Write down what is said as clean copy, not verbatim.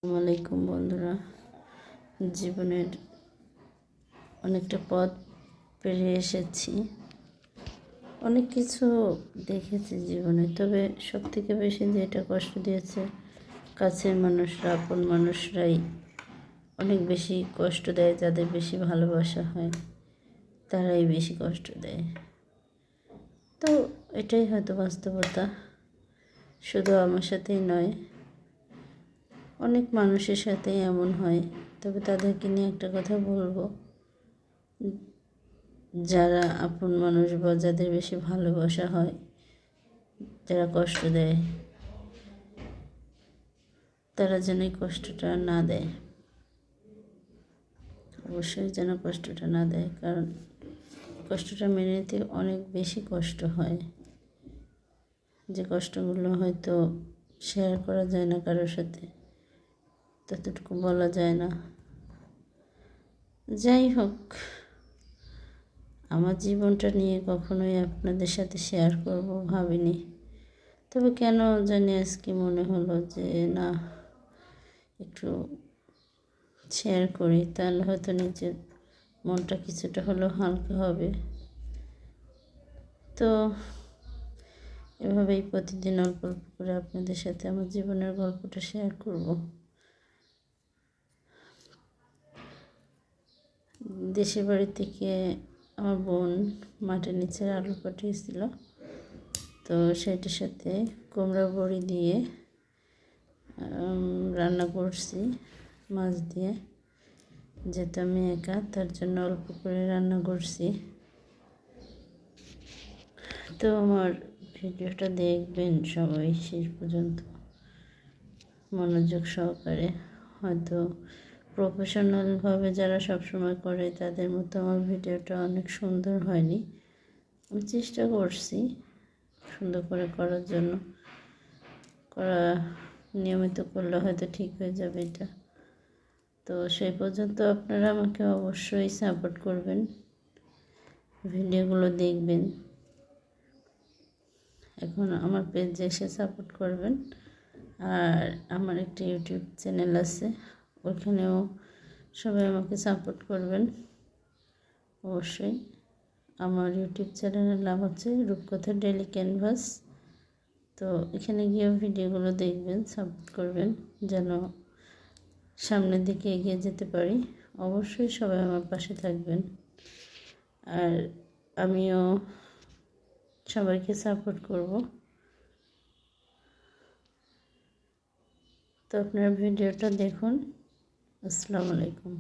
আসসালামু আলাইকুম বন্ধুরা, জীবনের অনেকটা পথ পেরিয়ে এসেছি। অনেক কিছু দেখেছি জীবনে, তবে সবথেকে বেশি যেটা কষ্ট দিয়েছে কাছের মানুষরা, আপন মানুষরাই অনেক বেশি কষ্ট দেয়। যাদের বেশি ভালোবাসা হয় তারাই বেশি কষ্ট দেয়। তো এটাই হয়তো বাস্তবতা, শুধু আমার সাথেই নয়, অনেক মানুষের সাথেই এমন হয়। তবে তাদেরকে নিয়ে একটা কথা বলবো, যারা আপন মানুষ বা যাদের বেশি ভালোবাসা হয়, যারা কষ্ট দেয়, তারা যেন এই কষ্টটা না দেয়। অবশ্যই যেন কষ্টটা না দেয়, কারণ কষ্টটা মেনে নিতে অনেক বেশি কষ্ট হয়। যে কষ্টগুলো হয়তো শেয়ার করা যায় না কারোর সাথে, ততটুকু বলা যায় না। যাই হোক, আমার জীবনটা নিয়ে কখনোই আপনাদের সাথে শেয়ার করব ভাবিনি। তবে কেন জানি আজকে মনে হলো যে না, একটু শেয়ার করি, তাহলে হয়তো নিজের মনটা কিছুটা হলেও হালকা হবে। তো এভাবেই প্রতিদিন অল্প অল্প করে আপনাদের সাথে আমার জীবনের গল্পটা শেয়ার করব। দেশের বাড়ি থেকে আমার বোন মাটির নিচের আলু পাঠিয়েছিল, তো সেটার সাথে কুমড়া বড়ি দিয়ে রান্না করছি মাছ দিয়ে। যেহেতু আমি একা, তার জন্য অল্প করে রান্না করছি। তো আমার ভিডিওটা দেখবেন সবাই শেষ পর্যন্ত মনোযোগ সহকারে। হয়তো প্রফেশনালভাবে যারা সবসময় করে তাদের মতো আমার ভিডিওটা অনেক সুন্দর হয়নি। আমি চেষ্টা করছি সুন্দর করে করার জন্য, নিয়মিত করলে হয়তো ঠিক হয়ে যাবে এটা। তো সেই পর্যন্ত আপনারা আমাকে অবশ্যই সাপোর্ট করবেন, ভিডিওগুলো দেখবেন। এখন আমার পেজে এসে সাপোর্ট করবেন। আর আমার একটি ইউটিউব চ্যানেল আছে, ওখানেও সবাই আমাকে সাপোর্ট করবেন অবশ্যই। আমার ইউটিউব চ্যানেলের নাম হচ্ছে রূপকথা ডেইলি ক্যানভাস। তো এখানে গিয়েও ভিডিওগুলো দেখবেন, সাপোর্ট করবেন যেন সামনের দিকে এগিয়ে যেতে পারি। অবশ্যই সবাই আমার পাশে থাকবেন, আর আমিও সবাইকে সাপোর্ট করব। তো আপনারা ভিডিওটা দেখুন। আসসালামু আলাইকুম।